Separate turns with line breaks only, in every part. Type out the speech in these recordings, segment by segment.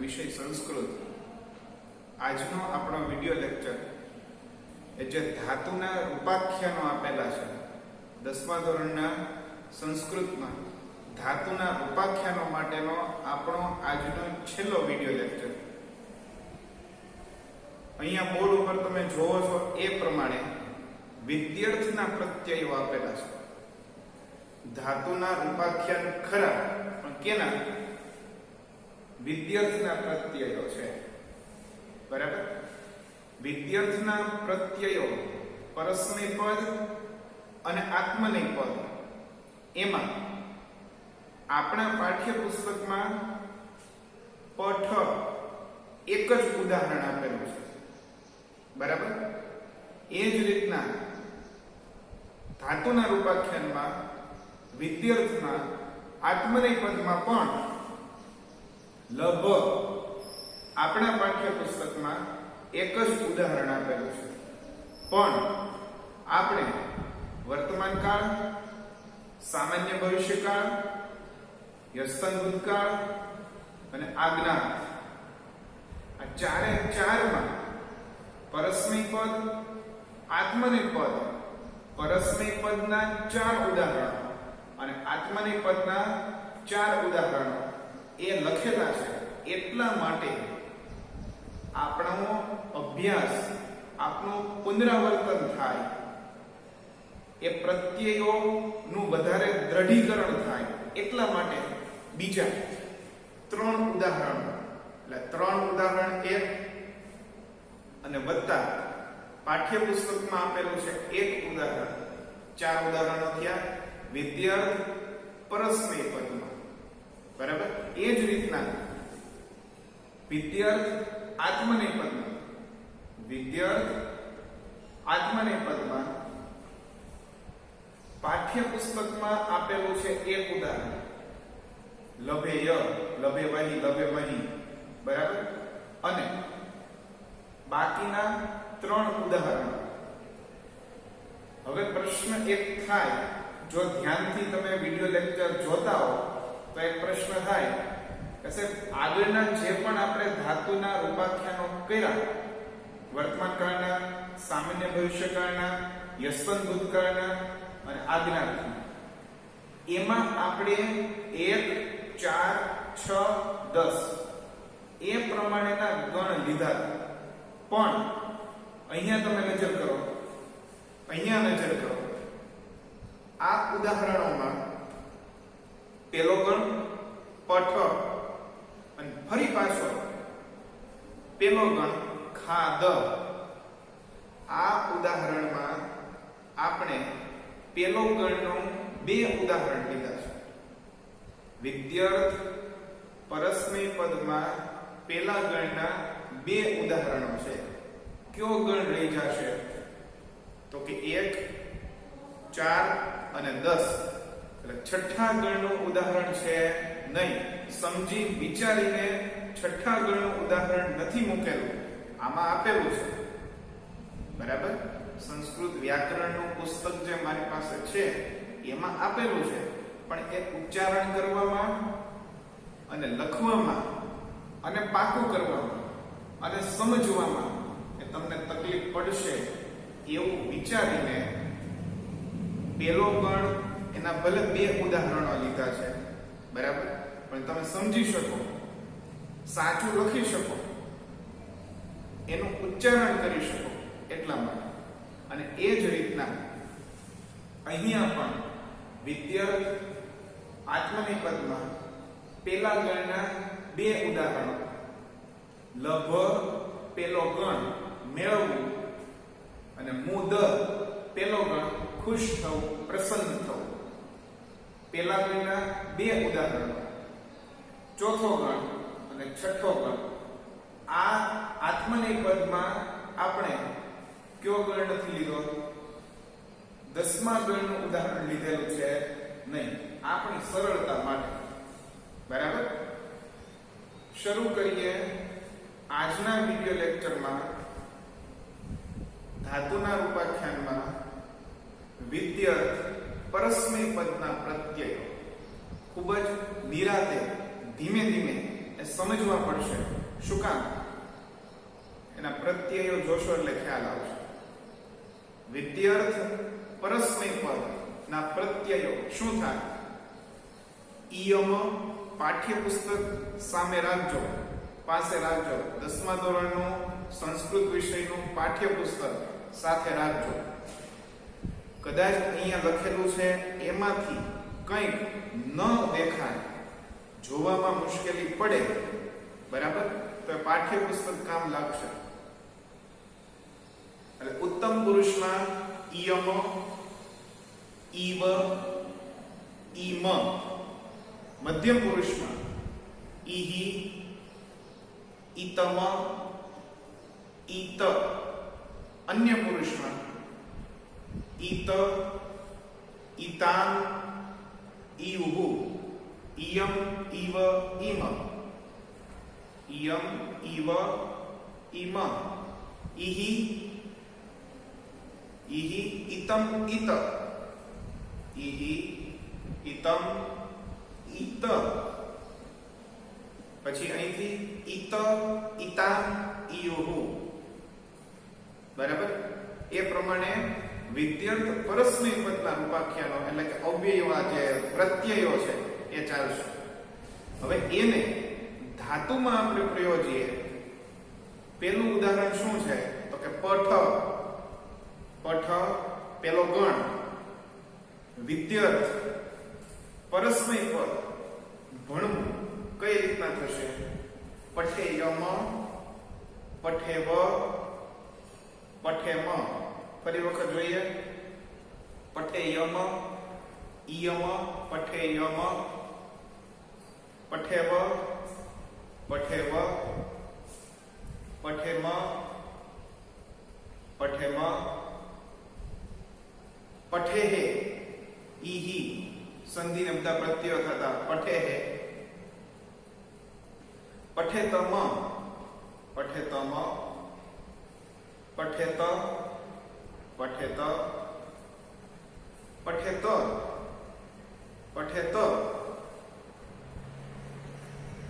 વિષય સંસ્કૃત. આજનો આપણો વિડિયો લેક્ચર એ જે ધાતુના રૂપાખ્યાનો આપેલા છે 10મા ધોરણના સંસ્કૃતમાં ધાતુના રૂપાખ્યાનો માટેનો આપણો આજનો છેલ્લો વિડિયો લેક્ચર. અહીંયા બોર્ડ ઉપર તમે જોવો છો એ પ્રમાણે વિદ્યાર્થના પ્રત્યયો આપેલા છે. ધાતુના રૂપાખ્યાન ખરા, પણ કેના? વિદ્યાર્થના પ્રત્યયો છે. બરાબર? વિદ્યાર્થના પ્રત્યયો પરસ્મય પદ અને આત્મનેય પદ, એમાં આપણા પાઠ્યપુસ્તકમાં પઠ એક જ ઉદાહરણ આપેલું છે. બરાબર? એ જ રીતના ધાતુના રૂપાખ્યાનમાં વિદ્યાર્થના આત્મનેય પદમાં પણ લગભગ આપણા પાઠ્યપુસ્તકમાં એક જ ઉદાહરણ આપેલું છે. પણ આપણે વર્તમાન કાળ, સામાન્ય ભવિષ્યકાળ, યસ્તન ભૂતકાળ અને આજ્ઞા, આ ચારે ચારમાં પરસ્મય પદ, આત્મનેય પદ, પરસ્મય પદના 4 ઉદાહરણો અને આત્મનેય પદના 4 ઉદાહરણો એ લખેલા છે. એટલા માટે આપણો અભ્યાસ, આપણું પુનરાવર્તન થાય, એ પ્રત્યયોનું વધારે દ્રઢીકરણ થાય, એટલા માટે બીજા 3 ઉદાહરણો, એટલે 3 ઉદાહરણ એક અને વત્તા પાઠ્યપુસ્તકમાં આપેલું છે 1 ઉદાહરણ, 4 ઉદાહરણો થયા વિદ્યાર્થ પરસ્મય પદમાં. બરાબર? એ જ રીતના વિદ્યાર્થ આત્મનેય પદમાં, વિદ્યાર્થ આત્મનેય પદમાં પાઠ્યપુસ્તકમાં આપેલું છે 1 ઉદાહરણ, લભેય, લભેવહી, લભેમહી. બરાબર? અને બાકીના 3 ઉદાહરણો. હવે પ્રશ્ન એક થાય, જો ધ્યાનથી તમે વિડિયો લેક્ચર જોતા હો તો એક પ્રશ્ન થાય કે સાહેબ, આગળના જે પણ આપણે ધાતુના રૂપાખ્યાનો કર્યા, વર્તમાન કાળના, સામાન્ય ભવિષ્યકાળના, યસ્વંત ભૂતકાળના અને આજ્ઞાના, એમાં આપણે 1, 4, 6, 10 એ પ્રમાણેના ગણ લીધા. પણ અહીંયા તમે નજર કરો, અહીંયા નજર કરો, આ ઉદાહરણોમાં પેલો ગણ પઠ અને ફરી પાછો પેલો ગણ ખાદ. આ ઉદાહરણમાં આપણે પેલો ગણનો 2 ઉદાહરણ લીધા છે. વિદ્યાર્થ પરસ્મય પદમાં પેલા ગણના 2 ઉદાહરણો છે. કયો ગણ રહી જશે? તો કે 1, 4 અને 10. એટલે છઠ્ઠા ગણનું ઉદાહરણ છે નહીં. સમજી વિચારીને છઠ્ઠા ગણનું ઉદાહરણ નથી મૂકેલું, આમાં આપેલું છે. બરાબર? સંસ્કૃત વ્યાકરણનું પુસ્તક જે મારી પાસે છે એમાં આપેલું છે, પણ એ ઉચ્ચારણ કરવામાં અને લખવામાં અને પાકું કરવામાં અને સમજવામાં એ તમને તકલીફ પડશે એવું વિચારીને પેલો ગણ એના ભલે 2 ઉદાહરણો લીધા છે. બરાબર? પણ તમે સમજી શકો, સાચું લખી શકો, એનું ઉચ્ચારણ કરી શકો એટલા માટે. અને એ જ રીતના અહીંયા પણ વિદ્યાર્થ આત્મનેય પદમાં પેલા ગણના 2 ઉદાહરણો, લભ પેલો ગણ મેળવવું અને મુદ પેલો ગણ ખુશ થવું, પ્રસન્ન થવું. પેલા ગણના 2 ઉદાહરણો, ચોથો ગણ અને છઠ્ઠો ગણ. આ આત્મનેય પદમાં આપણે કયો ગણ નથી લીધો? 10મા ગણનું ઉદાહરણ લીધેલું છે નહીં, આપણી સરળતા માટે. બરાબર? શરૂ કરીએ આજના વિડિયો લેક્ચરમાં ધાતુના રૂપાખ્યાનમાં વિદ્યાર્થ પરસ્મય પદના પ્રત્યયો. ખૂબ જ નિરાતે ધીમે ધીમે એ સમજવા પડશે. શું કામ? એના પ્રત્યયો જોશો એટલે ખ્યાલ આવશે. વિદ્યાર્થ પરસ્મય પદ ના પ્રત્યયો શું થાય? ઈયમ પાઠ્યપુસ્તક સામે રાખજો, પાસે રાખજો. 10મા ધોરણનું સંસ્કૃત વિષયનું પાઠ્યપુસ્તક સાથે રાખજો. કદાચ અહીંયા લખેલું છે એમાંથી કંઈક ન દેખાય, જોવામાં મુશ્કેલી પડે, બરાબર, તો પાઠ્યપુસ્તક કામ લાગશે. એટલે ઉત્તમ પુરુષમાં ઈયમ, ઈવ, ઈમ. મધ્યમ પુરુષમાં ઈહી, ઈતમ, ઈત. અન્ય પુરુષમાં ઈત, ઈતાન, ઈઉહુ. ઈયમ, ઈવ, ઈમ. ઈયમ, ઈવ, ઈમ. ઈહી, ઈહી, ઈતમ, ઈત. ઈહી, ઈતમ, ઈત. પછી અહીંથી ઈત, ઈતાન, ઈયુહુ. બરાબર? એ પ્રમાણે વિદ્યાર્થ પરસ્મય પદના રૂપાખ્યાનો એટલે કે અવ્યયો જે પ્રત્યયો છે એ ચાલશે. હવે એને ધાતુમાં આપણે પ્રયોજીએ. પેલું ઉદાહરણ શું છે? તો કે પઠ. પઠ પેલો ગણ. વિદ્યાર્થ પરસ્મય પદ ભણવું કઈ રીતના થશે? પઠેયમ, પઠેવ, પઠેમ. ફરી વખત જોઈએ. પઠેયમ, ઈયમ, પઠેયમ, પઠેવ, પઠેવ, પઠેમ, પઠેમ, પઠેહે, ઈહી. સંધિને બધા પ્રત્યયો થતા પઠેહે. પઠેતમ, પઠેતમ, પઠેત, પઠેત, પઠેત, પઠેત.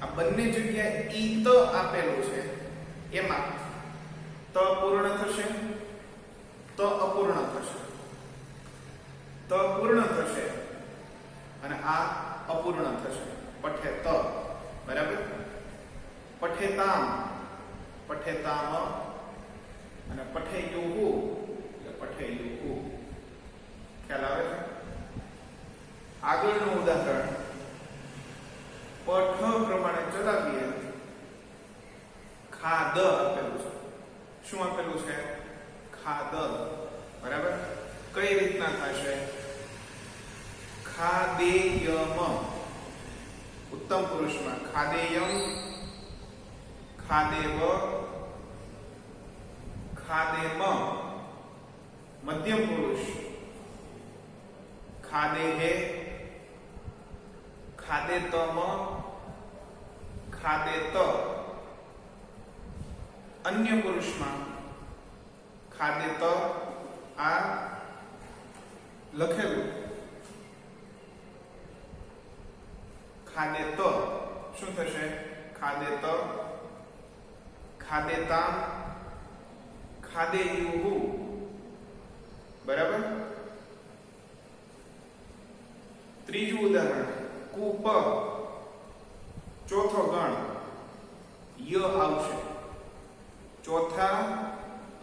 આ બંને જગ્યાએ ઈત આપેલું છે, એમાં ત પૂર્ણ થશે, ત અપૂર્ણ થશે. ત પૂર્ણ થશે અને આ અપૂર્ણ થશે. પઠેત. બરાબર? પઠેતામ, પઠેતામ અને પઠેયુહુ એટલે પઠેયુહુ. ખ્યાલ આવે છે? આગળનું ઉદાહરણ પઠ પ્રમાણે ચલાવીએ. ખાદ આપેલું છે. શું આપેલું છે? ખાદ. બરાબર? કઈ રીતના થશે? ખાદેયમ. ઉત્તમ પુરુષમાં ખાદેયમ, ખાદેવ, ખાદેમ. મધ્યમ પુરુષ ખાદેહે, ખાદેતમ, ખાદેત. અન્ય પુરુષમાં ખાદેત. આ લખેલું ખાદેત. શું થશે? ખાદેત, ખાદેતામ, ખાદેયુહુ. બરાબર? ત્રીજું ઉદાહરણ કૂપ. ચોથો ગણ ય આવશે. ચોથા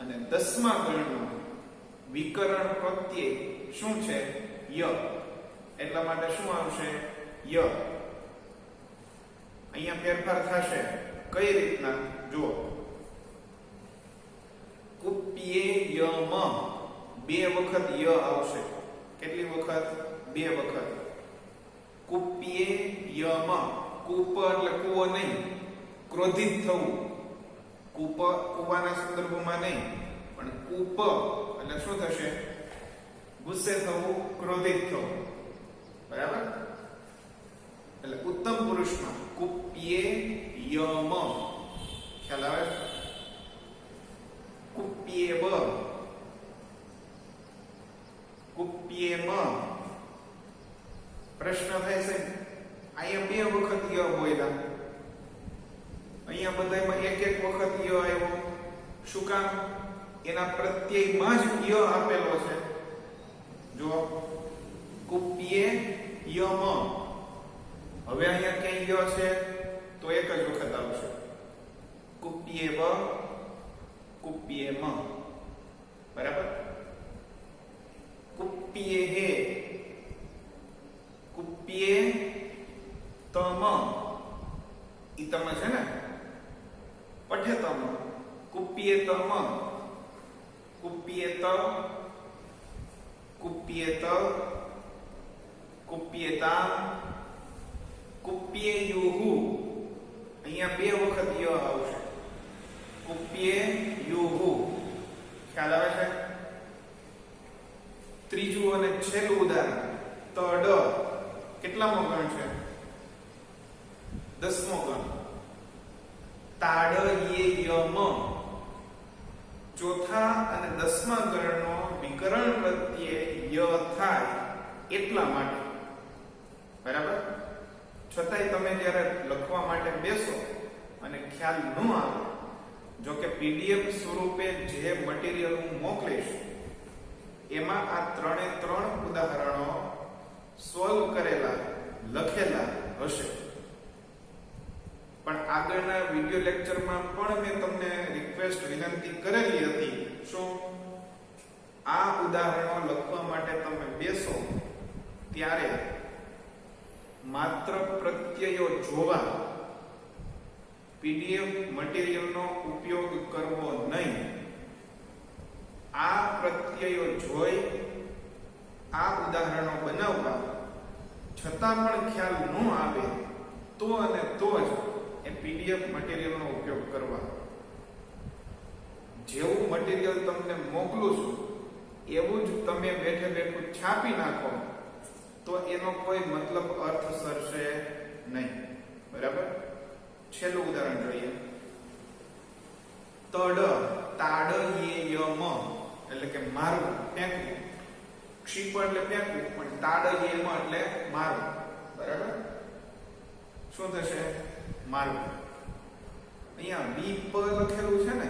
અને 10મા ગણમાં વિકરણ પ્રત્યય શું છે? ય. એટલા માટે શું આવશે? ય. અહીંયા ફેરફાર થશે. કઈ રીતના? જુઓ. કુપ્યેયમ. 2 વખત ય આવશે. કેટલી વખત? 2 વખત. કુપ્યેયમ. કૂપ એટલે કૂવો નહીં, ક્રોધિત થવું. કૂપ કૂવાના સંદર્ભમાં નહીં, પણ કૂપ એટલે શું થશે? ગુસ્સે થવું, ક્રોધિત થવું. બરાબર? એટલે ઉત્તમ પુરુષમાં કુપ્યેયમ. ખ્યાલ આવે? કુપ્યેવ, કુપ્યેમ. પ્રશ્ન થાય છે અહીંયા 2 વખત ય બોલ્યા, અહીંયા બધામાં એના પ્રત્યયમાં જ ય આપેલો છે. જો કુપ્યે યમ, હવે અહીંયા ક્યાં ય છે તો એક જ વખત આવશે. કુપ્યેવ કુપ્યેમ, બરાબર. કુપ્યેહે કુપ્યે તમ, ઈ તમ છે ને, પઠ્યતમ. કુપ્યેતમ કુપ્યેત કુપ્યેત કુપ્યેતામ કુપ્યેયુહુ, અહીંયા બે વખત ય આવશે. કુપ્યેયુહુ, ખ્યાલ આવે છે? ત્રીજું અને છેલ્લું ઉદાહરણ તડ, કેટલામો ગણ છે? 10મો ગણ. તાડયેયમ, ચોથા અને 10મા ગણનો વિકરણ પ્રત્યે ય થાય એટલા માટે, બરાબર. છતાંય તમે જ્યારે લખવા માટે બેસો અને ખ્યાલ ન આવે, જો કે પીડીએફ સ્વરૂપે જે મટીરીયલ હું મોકલીશ એમાં આ 3 ઉદાહરણો સોલ્વ કરેલા લખેલા હશે. પણ આગળના વિડિયો લેક્ચરમાં પણ મેં તમને રિક્વેસ્ટ વિનંતી કરેલી હતી, શું આ ઉદાહરણો લખવા માટે તમે બેસો ત્યારે માત્ર પ્રત્યયો જોવા, પીડીએફ મટીરીયલનો ઉપયોગ કરવો નહીં. આ પ્રત્યયો જોઈ આ ઉદાહરણો બનાવવા, છતાં પણ ખ્યાલ ન આવે તો અને તો જ એ પીડીએફ મટીરીયલનો ઉપયોગ કરવા. જેવું મટીરીયલ તમને મોકલું છું એવું જ તમે બેઠે બેઠું છાપી નાખો તો એનો કોઈ મતલબ અર્થ સરશે નહીં, બરાબર. છેલ્લું ઉદાહરણ જોઈએ. તડ, તાડયેયમ એટલે કે મારવું, ફેંકવું. ક્ષિપ એટલે ફેંકવું, પણ તાડયેયમ એટલે મારવું, બરાબર. શું થશે? મારવું. અહીંયા વિપ લખેલું છે ને,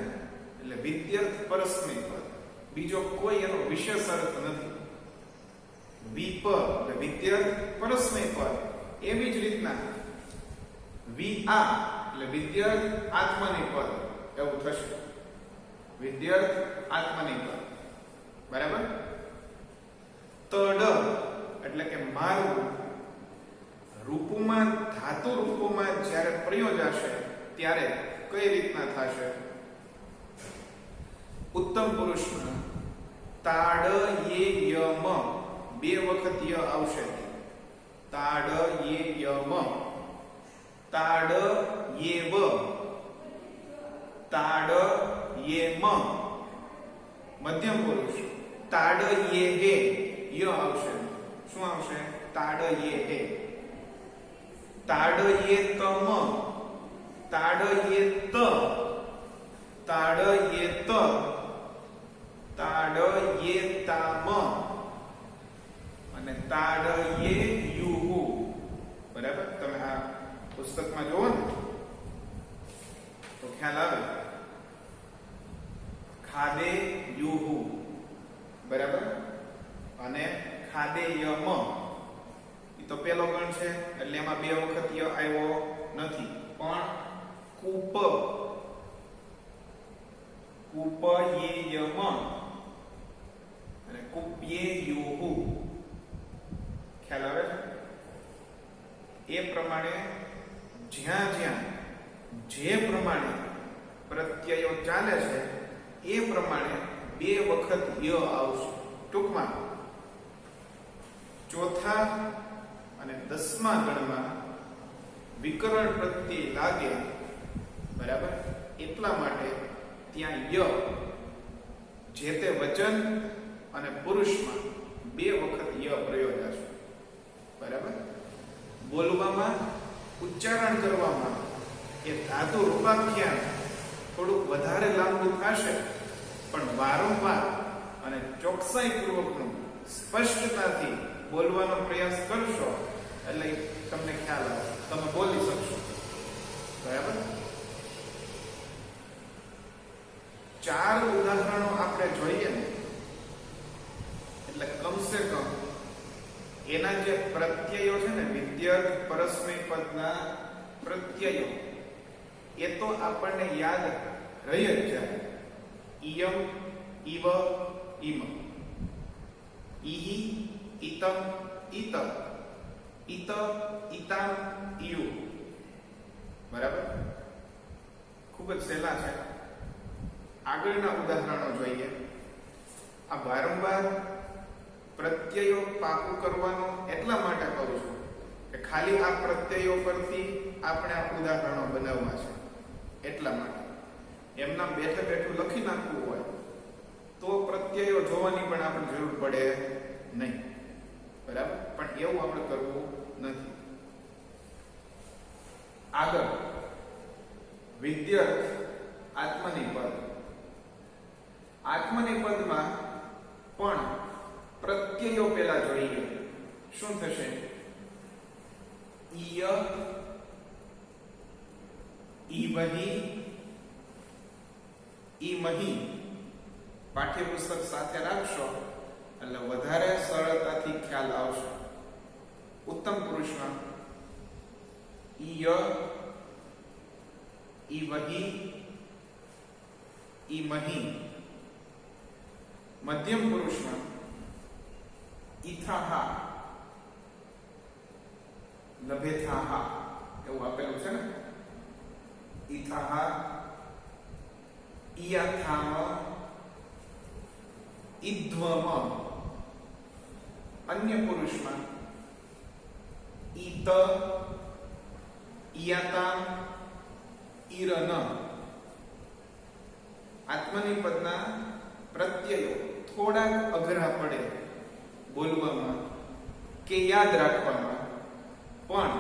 એટલે વિદ્યર્થ પરસ્મય પદ, બીજો કોઈ એનો વિશેષ અર્થ નથી. વિપ એટલે વિદ્યર્થ પરસ્મય પદ. એવી જ રીતના વિઆ એટલે વિદ્યર્થ આત્મનેપદ એવું થશે. વિદ્યર્થ આત્મનેપદ, બરાબર. તડ એટલે કે મારવું રૂપમાં, ધાતુ રૂપમાં જ્યારે પ્રયોજાશે ત્યારે કઈ રીતના થશે? ઉત્તમ પુરુષમાં તાડયેયમ, બે વખત ય આવશે. તાડયેયમ, તાડયેવ, તાડયેમ. મધ્યમ પુરુષ તાડયેહે, ય આવશે. શું આવશે? તાડયેહે. તાડયેતમ, તાડયેત, તાડયેત, તાડયેતામ અને તાડયેયુહુ, બરાબર. તમે આ પુસ્તકમાં જોવો ને તો ખ્યાલ આવે. ખાદેયુહુ, બરાબર. અને ખાદેયમ, એ તો પેલો ગણ છે એટલે એમાં બે વખત ય આવ્યો નથી. પણ કૂપ, કૂપયેયમ અને કૂપ્યેયુહુ, ખ્યાલ આવે છે? એ પ્રમાણે જ્યાં જ્યાં જે પ્રમાણે પ્રત્યયો ચાલે છે એ પ્રમાણે બે વખત ય આવશે. ટૂંકમાં ચોથા અને 10મા ગણમાં વિકરણ પ્રત્યય લાગે, બરાબર. એટલા માટે ત્યાં ય જે તે વચન અને પુરુષમાં બે વખત ય પ્રયોજાશે, બરાબર. બોલવામાં, ઉચ્ચારણ કરવામાં એ ધાતુ રૂપાખ્યાન થોડુંક વધારે લાંબુ થશે, પણ વારંવાર અને ચોકસાઈપૂર્વકનું સ્પષ્ટતાથી બોલવાનો પ્રયાસ કરશો એટલે તમને ખ્યાલ આવે, તમે બોલી શકશો, બરાબર. ચાર ઉદાહરણો આપણે જોઈએ ને એટલે કમસે કમ એના જે પ્રત્યયો છે ને વિદ્યર્થ પરસ્મય પદના પ્રત્યયો એ તો આપણને યાદ રહી જ જાય. ઈયમ, ઈવ, ઈમ, ઈહી, ઈતમ, ઈત, ઈત, ઈતામ, ઈયુ. બરાબર? ખૂબ જ સહેલા છે. આગળના ઉદાહરણો જોઈએ. આ વારંવાર પ્રત્યયો પાકું કરવાનો એટલા માટે કરું છું કે ખાલી આ પ્રત્યયો પરથી આપણે આ ઉદાહરણો બનાવવા છે એટલા માટે. એમના બેઠે બેઠું લખી નાખવું હોય તો પ્રત્યયો જોવાની પણ આપણે જરૂર પડે નહીં. બરાબર? પણ એવું આપણે કરવું નથી. આગળ વિદ્યર્થ આત્મનિપદ. આત્મનિપદમાં પણ પ્રત્યયો પેલા જોઈએ. શું થશે? ઈય, ઈવહી, ઈમહી. પાઠ્યપુસ્તક સાથે રાખશો એટલે વધારે સરળતાથી ખ્યાલ આવશે. ઉત્તમ પુરુષમાં ઈય, ઈવહી, ઈમહી. મધ્યમ પુરુષમાં ઈથાહા, લભેથાહા એવું આપેલું છે ને. ઈથાહા, ઈયાથામ, ઈધ્વમ. અન્ય પુરુષમાં ઈત, ઈયાતામ, ઈરન. આત્મનિપદના પ્રત્યયો થોડાક અઘરા પડે બોલવામાં કે યાદ રાખવામાં, પણ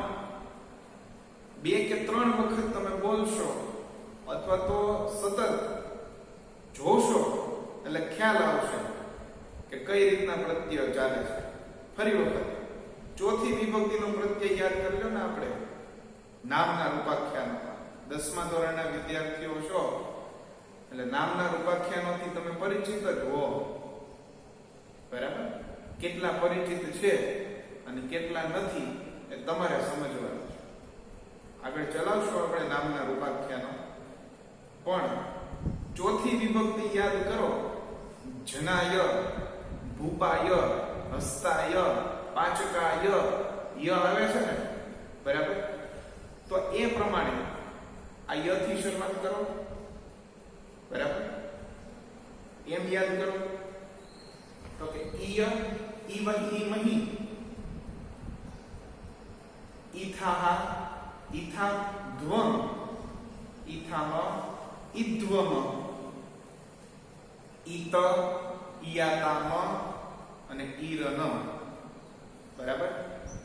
2 કે 3 વખત તમે બોલશો અથવા તો સતત જોશો એટલે ખ્યાલ આવશે કે કઈ રીતના પ્રત્યય ચાલે છે. ફરી વખત ચોથી વિભક્તિનો પ્રત્યય યાદ કરી લો ને. આપણે નામના રૂપાખ્યાનમાં 10મા ધોરણના વિદ્યાર્થીઓ છો એટલે નામના રૂપાખ્યાનોથી તમે પરિચિત જ હો. બરાબર? કેટલા પરિચિત છે અને કેટલા નથી એ તમારે સમજવાનું છે. આગળ ચલાવશું આપણે નામના રૂપાખ્યાનો. પણ ચોથી વિભક્તિ યાદ કરો. જનાય, ભૂપાય, હસ્તાય, પાચકાય, ય આવે છે ને. બરાબર? તો એ પ્રમાણે આ ય થી શરૂઆત કરો. બરાબર? એમ યાદ કરો તો કે ઈય, ઈવહી, ઈમહી, ઈથાહા, ઈથાધ્વમ, ઈથામ, ઈધ્વમ, ઈત, ઈયાતામ અને ઈરન. બરાબર?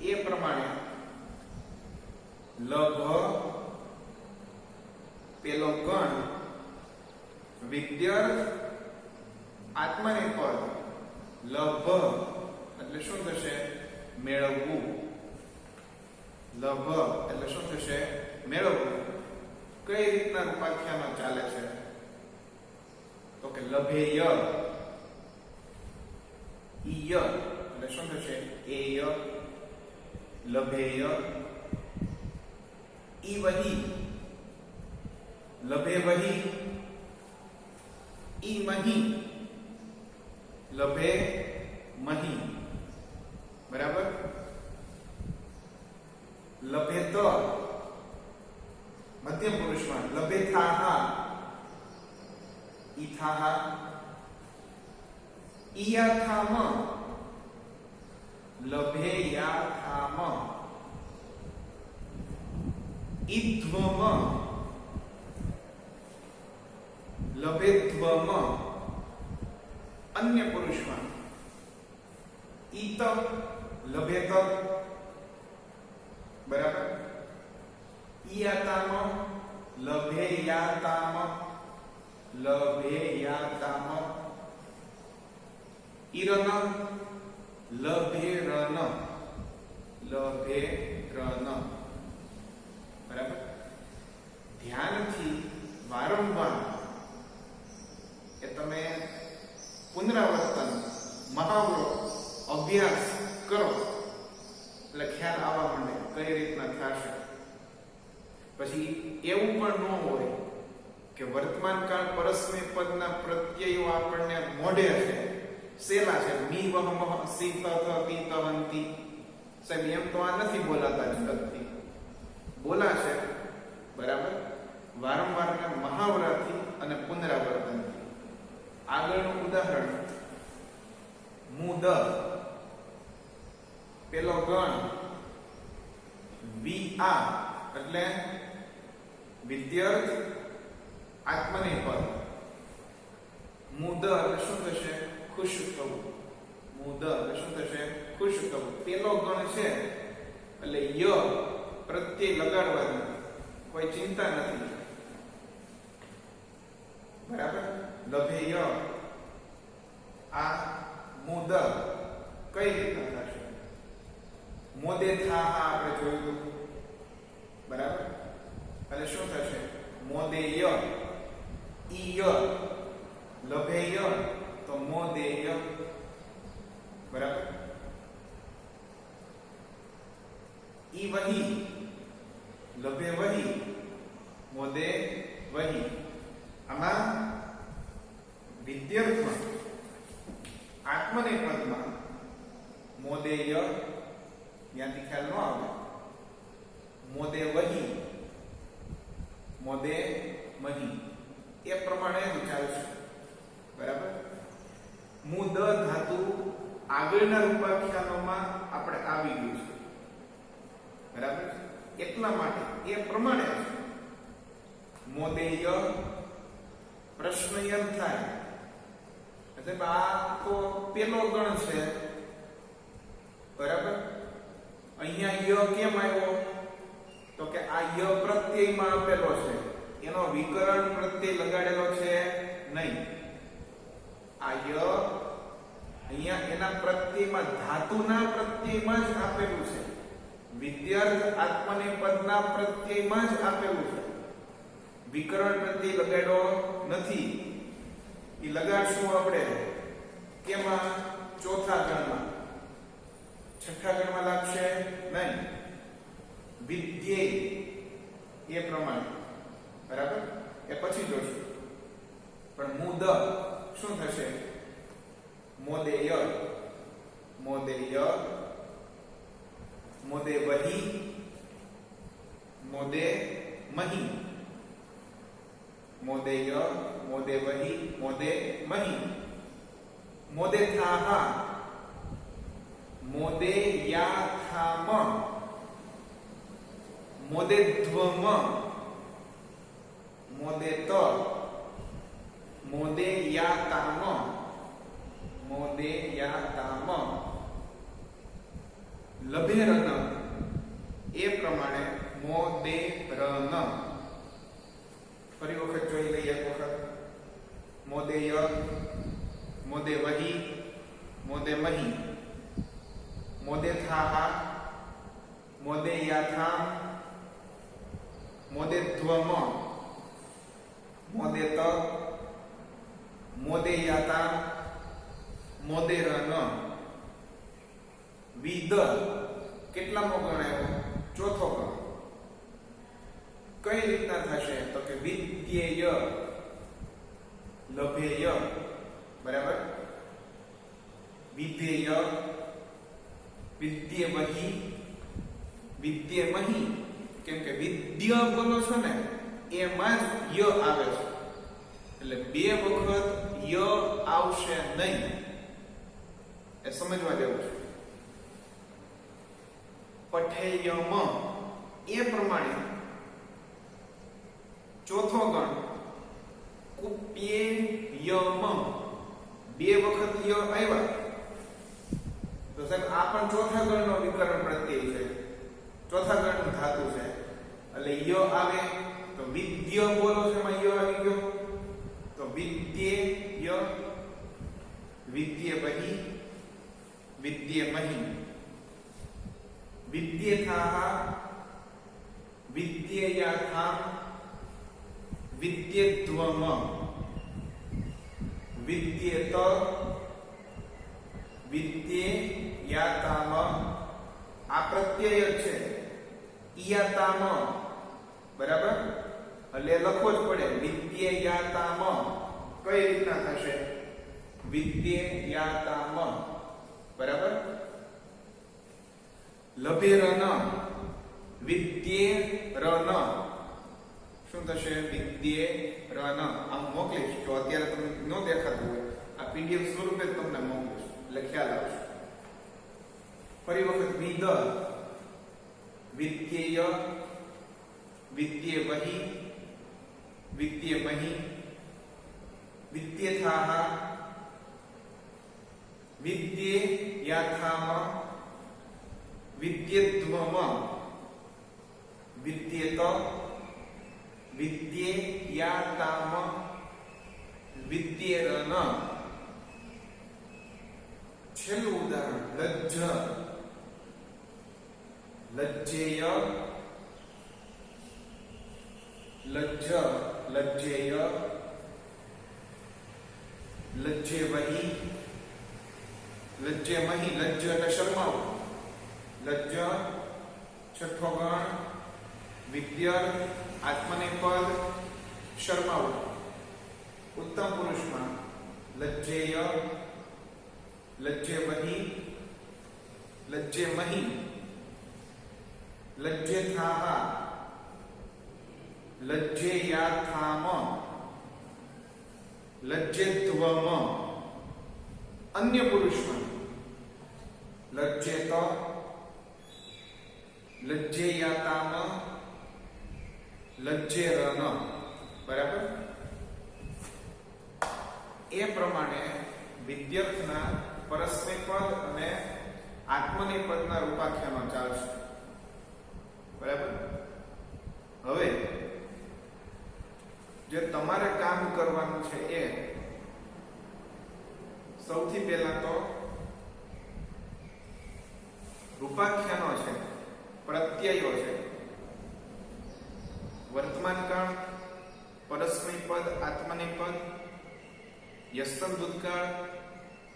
એ પ્રમાણે લભ પેલો ગણ વિદ્યર્થ આત્મનિપદ. લભ એટલે શું થશે? મેળવવું. લભ એટલે શું થશે? મેળવવું. કઈ રીતના રૂપાખ્યાનો ચાલે છે તો કે લભેય, ઈય એટલે શું થશે? એય, લભેય, ઈવહી, લભેવહી, ઈમહી, લભે મહી. બરાબર? લભેત મધ્યમ પુરુષમાં લભેથાહા, ઈથાહા, ઈયાથામ, લભેયાથામ, ઈધ્વમ, લભેધ્વમ. અન્ય પુરુષમાં ઈત, લભેત. બરાબર? ઈયાતામ, લભેયાતામ, લભેયાતામ, ઈરન, લભેરન, લભેરન. બરાબર? ધ્યાનથી વારંવાર પુનરાવર્તન, મહાવરો, અભ્યાસ કરો એટલે ખ્યાલ આવવા માંડે કઈ રીતના થશે. પછી એવું પણ ન હોય કે વર્તમાન કાળ પરસ્મય પદના પ્રત્યયો આપણને મોઢે છે, સેલા છે, મી વહ મહ સી ત થ તી ત વંતી. સાહેબ એમ તો આ નથી બોલાતા જગતથી, બોલાશે બરાબર વારંવારના મહાવરાથી અને પુનરાવર્તનથી. આગળનું ઉદાહરણ મુદ, પેલો ગણ વી આ એટલે વિદ્યાર્થ આત્મનિર્ભર. મુદ એટલે શું થશે? ખુશ થવું. મુદ એટલે શું થશે? ખુશ થવું. પેલો ગણ છે એટલે ય પ્રત્યય લગાડવાનું, કોઈ ચિંતા નથી બરાબર. લભેય આ મુદ કઈ રીતના થશે? મોદે થા આપણે જોયું બરાબર. એટલે શું થશે? મોદેય ઈય લભેય તો મોદેય બરાબર. ઈ વહી લભે વહી મોદે વહી. આમાં વિદ્યાર્થમાં આત્મનિપદમાં મોદેય ત્યાંથી ખ્યાલ ન આવે, મોદે વહી મોદે મહી એ પ્રમાણે વિચારશે બરાબર. મુદ ધાતુ આગળના રૂપાખ્યાનોમાં આપણે આવી ગયું છે બરાબર. એટલા માટે એ પ્રમાણે મોદેય પ્રશ્નયન થાય. એટલે આ તો પેલો ગણ છે બરાબર. અહીંયા ય કેમ આવ્યો? તો કે આ ય પ્રત્યયમાં આપેલો છે, એનો વિકરણ પ્રત્યય લગાડેલો છે નહીં. આ ય અહીંયા એના પ્રત્યયમાં ધાતુના પ્રત્યયમાં જ આપેલું છે, વિદ્યાર્થ આત્મનિપદના પ્રત્યયમાં જ આપેલું છે. વિકરણ પ્રત્યય લગાડ્યો નથી. એ લગાડશું આપણે કેમાં? ચોથા ગણમાં. છઠ્ઠા ગણમાં લાગશે નહીં. વિદ્યે એ પ્રમાણે બરાબર. એ પછી જોશું. પણ મુદ શું થશે? મોદેય મોદેય મોદે વહી મોદે મહી મોદેય મોદે વહી મોદે મહી. મોદે થાહા મોદે યાથામ મોદે ધ્વમ મોદે ત મોદે યાતામ મોદે યાતામ. લભેરન એ પ્રમાણે મોદે રન. ફરી વખત જોઈ લઈએ. એક વખત મોદેય મોદે વહી મોદે મહી મોદે થાહા મોદે યાથામ મોદે ધ્વમ મોદે ત મોદે યાતામ મોદે રન. વિદ કેટલામો ગણ આવ્યો? ચોથો ગણ. કઈ રીતના થશે? તો કે વિદ્યેય લભેય બરાબર. વિધેય વિદ્યે વહી વિદ્યે મહી. કેમ કે વિદ્ય બોલો છો ને એમાં જ ય આવે છે, એટલે બે વખત ય આવશે નહીં. એ સમજવા જેવું છે. પઠેયમ એ પ્રમાણે ચોથો ગણ કુપ્યેયમ. બે વખત ય આવ્યા તો સાહેબ આ પણ ચોથા ગણનો વિકરણ પ્રત્યય છે, ચોથા ગણનું ધાતુ છે. એટલે ય આવે તો વિદ્ય બોલો છે, એમાં ય આવી ગયો તો વિદ્યેય વિદ્યે વહી વિદ્યે મહી વિદ્યેથાહ વિદ્યેયાથામ વિદ્યેધ્વમ વિદ્યેત વિદ્યેયાતામ આ પ્રત્યય છે ઈયાતામ બરાબર એટલે લખવો જ પડે વિદ્યેયાતામ કઈ રીતના થશે વિદ્યેયાતામ બરાબર લભેરન વિદ્યેરન શું થશે વિદ્યેરન આમ મોકલીશ જો અત્યારે તમને ન દેખાતું હોય આ પીડીએફ સ્વરૂપે જ તમને મોકલીશ એટલે ખ્યાલ આવશે ફરી વખત વિદ વિદ્યેય વિદ્યેવહી વિદ્યેમહી વિદ્યેથાહ વિદ્યેયાથામ વિદ્યેદ્વમ વિદ્યેત વિદ્યેયાતામ વિદ્યેરન છેલ્લું ઉદાહરણ લજ્જ લજ્જેય લજ્જ લજ્જેય લજ્જેવહી લજ્જેમહી લજ્જ એટલે શરમાવું લજ્જ છઠ્ઠો ગણ વિદ્યર્થ આત્મનેપદ શરમાવું ઉત્તમ પુરુષમાં લજ્જેય લજ્જેવહી લજ્જેમહી લજ્જેથાહ લજ્જેયાથામ લજ્જેત્વમ અન્ય પુરુષમાં લજ્જેત લજ્જેયાતામ લજ્જેરન બરાબર એ પ્રમાણે વિદ્યાર્થના પરસ્મૈપદ અને આત્મનેપદના રૂપાખ્યાનો ચાલશે બરાબર હવે જે તમારે કામ કરવાનું છે એ સૌથી પહેલા તો રૂપાખ્યાનો છે પ્રત્યયો છે વર્તમાન કાળ પરસ્મૈપદ આત્મનેપદ યસ્તન ભૂતકાળ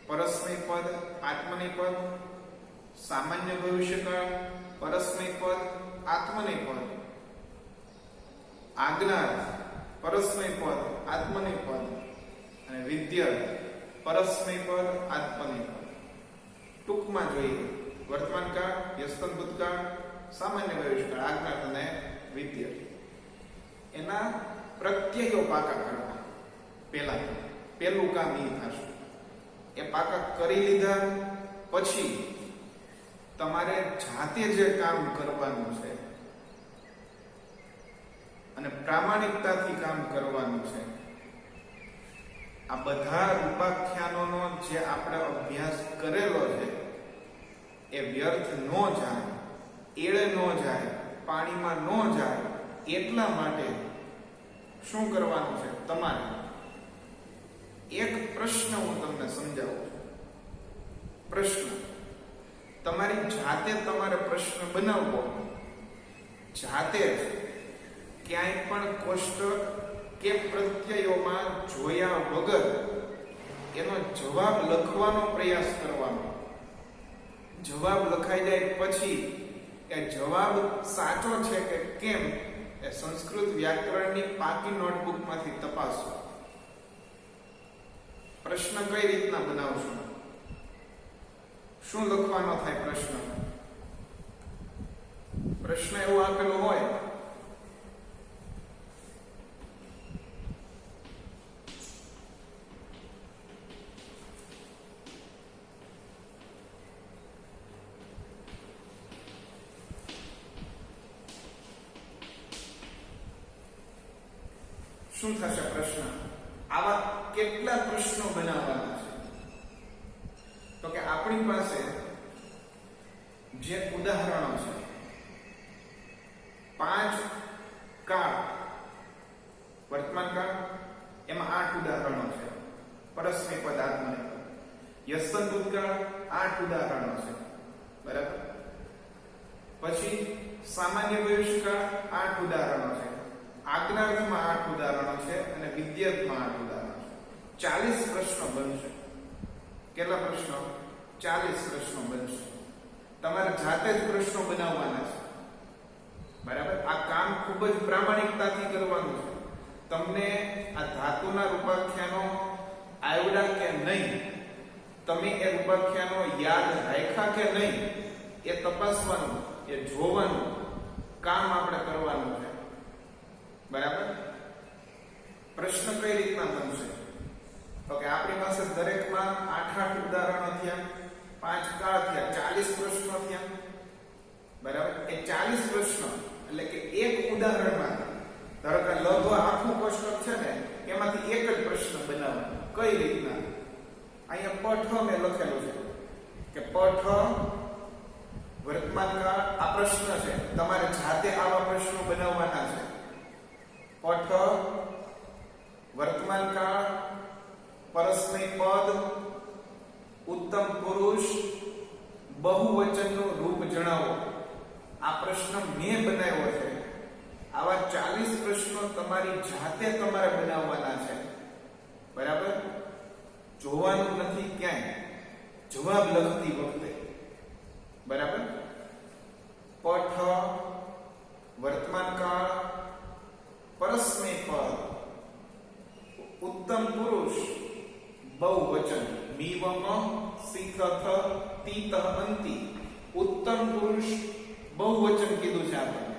પરસ્મૈપદ આત્મનેપદ સામાન્ય ભવિષ્યકાળ પરસ્મૈપદ આત્મનેપદ આજ્ઞાર્થ પરસ્મૈપદ આત્મનેપદ અને વિદ્યાર્થ પરસ્મૈપદ આત્મનેપદ ટૂંકમાં જોઈએ વર્તમાન કાળ યસ્તન ભૂતકાળ સામાન્ય ભવિષ્યકાળ આજ્ઞાર્થ અને વિદ્યાર્થ એના પ્રત્યયો પાકા કરવા પહેલું કામ એ થશે એ પાકા કરી લીધા પછી તમારે જાતે જે કામ કરવાનું છે અને પ્રામાણિકતાથી કામ કરવાનું છે આ બધા રૂપાખ્યાનોનો જે આપણે અભ્યાસ કરેલો છે એ વ્યર્થ ન જાય એળે ન જાય પાણીમાં ન જાય એટલા માટે શું કરવાનું છે તમારે એક પ્રશ્ન હું તમને સમજાવું છું પ્રશ્ન તમારી જાતે તમારે પ્રશ્ન બનાવવો જાતે જ ક્યાંય પણ કોષ્ટક કે પ્રત્યયોમાં જોયા વગર એનો જવાબ લખવાનો પ્રયાસ કરવાનો જવાબ લખાઈ જાય પછી એ જવાબ સાચો છે કે કેમ એ સંસ્કૃત વ્યાકરણની પાકી નોટબુકમાંથી તપાસો પ્રશ્ન કઈ રીતના બનાવશો શું લખવાનો થાય પ્રશ્ન એવો આપેલો હોય શું થશે પ્રશ્ન આવા કેટલા પ્રશ્નો બનાવવાના છે તો કે આપણી પાસે જે ઉદાહરણો છે 5 કાળ વર્તમાન કાળ એમાં 8 ઉદાહરણો છે પરસ્મૈપદ આત્મનેપદ યસ્તન ભૂતકાળ 8 ઉદાહરણો છે બરાબર પછી સામાન્ય ભવિષ્યકાળ 8 ઉદાહરણો છે આજ્ઞાર્થમાં 8 ઉદાહરણો છે અને વિદ્યાર્થમાં 8 ઉદાહરણો છે 40 પ્રશ્નો બનશે. કેટલા પ્રશ્નો? 40 પ્રશ્નો બનશે. તમારે જાતે જ પ્રશ્નો બનાવવાના છે. બરાબર? આ કામ ખૂબ જ પ્રામાણિકતાથી કરવાનું છે. તમને આ ધાતુના રૂપાખ્યાનો આવડા કે નહીં, તમે એ રૂપાખ્યાનો યાદ રાખ્યા કે નહીં, એ તપાસવાનું, એ જોવાનું કામ આપણે કરવાનું છે. બરાબર? પ્રશ્ન કઈ રીતના બનશે? તો કે આપણી પાસે દરેકમાં 8 ઉદાહરણો થયા, 5 કાળ થયા, 40 પ્રશ્નો થયા. બરાબર? એ 40 પ્રશ્નો એટલે કે એક ઉદાહરણમાં ધારો કે લઘુ આખું કોષ્ટક છે ને, એમાંથી એક જ પ્રશ્ન બનાવવાનો. કઈ રીતના? અહીંયા પઠ મેં લખેલું છે કે પઠ વર્તમાન કાળ. આ પ્રશ્ન છે, તમારે જાતે આવા પ્રશ્નો બનાવવાના છે. પઠ વર્તમાન કાળ, પરસ્મય પદ, ઉત્તમ પુરુષ, બહુવચનનું રૂપ જણાવો. આ પ્રશ્ન મેં બનાવ્યો છે. આવા 40 પ્રશ્નો તમારી જાતે તમારે બનાવવાના છે. બરાબર? જોવાનું નથી ક્યાંય જવાબ લખતી વખતે. બરાબર? પઠ વર્તમાન કાળ, પરસ્મય પદ, ઉત્તમ પુરુષ, બહુવચન, મીવમ સિકથ તીત અંતિ. ઉત્તમ પુરુષ બહુવચન કીધું છે આપણને.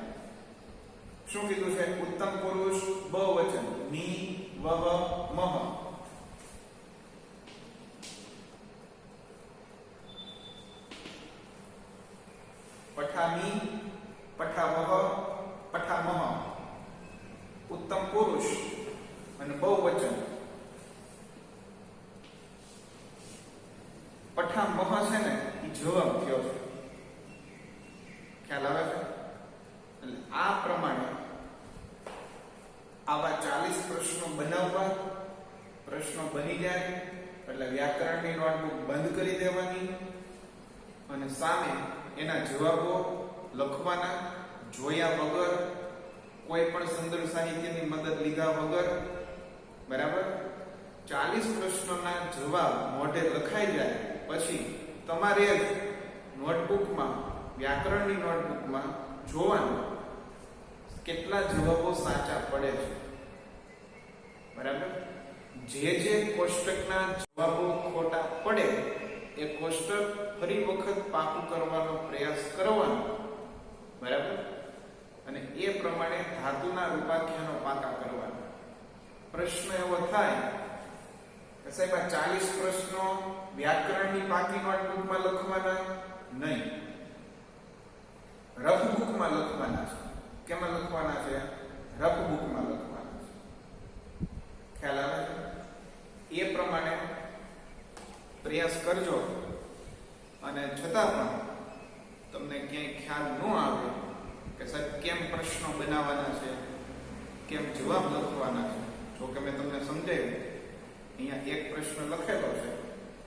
શું કીધું છે? ઉત્તમ પુરુષ બહુવચન, મી વહ મહ. પઠામી, પઠાવહ, પઠામહ. ઉત્તમ પુરુષ અને બહુવચન. પઠામહ છે ને, એ જવાબ થયો છે. ખ્યાલ આવે છે? એટલે આ પ્રમાણે આવા 40 પ્રશ્નો બનાવવા. પ્રશ્નો બની જાય એટલે વ્યાકરણની નોટબુક બંધ કરી દેવાની અને સામે એના જવાબો લખવાના, જોયા વગર, કોઈ પણ સંદર્ભ સાહિત્યની મદદ લીધા વગર. બરાબર? 40 પ્રશ્નોના જવાબ મોઢે લખાઈ જાય પછી તમારે નોટબુકમાં, વ્યાકરણની નોટબુકમાં જોવાનું કેટલા જવાબો સાચા પડે છે. બરાબર? જે કોષ્ટકના જવાબો ખોટા પડે એ કોષ્ટક ફરી વખત પાકું કરવાનો પ્રયાસ કરવાનો. બરાબર? અને એ પ્રમાણે ધાતુના રૂપાખ્યાનો પાકા કરવાના. પ્રશ્ન એવો થાય કે સાહેબ આ 40 પ્રશ્નો વ્યાકરણની પાકી નોટબુકમાં લખવાના નહીં, રફ બુકમાં લખવાના છે. કેમાં લખવાના છે? રફ બુકમાં લખવાના છે. ખ્યાલ આવે છે? એ પ્રમાણે પ્રયાસ કરજો. અને છતાં પણ તમને ક્યાંય ખ્યાલ ન આવે કે સાહેબ કેમ પ્રશ્નો બનાવવાના છે, કેમ જવાબ લખવાના છે, જો કે મેં તમને સમજાવ્યું. અહીંયા એક પ્રશ્ન લખેલો છે.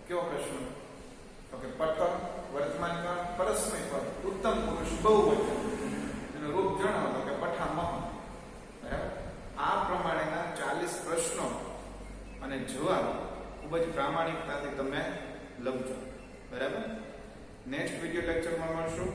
કયો પ્રશ્ન? તો કે પઠ વર્તમાન કાળ, પરસ્મય પદ, ઉત્તમ પુરુષ, બહુવચન. એનું રૂપ જણાવો કે પઠામહ. બરાબર? આ પ્રમાણેના 40 પ્રશ્નો અને જવાબ ખૂબ જ પ્રામાણિકતાથી તમે લખજો. બરાબર? નેક્સ્ટ વિડિયો લેક્ચરમાં મળશું.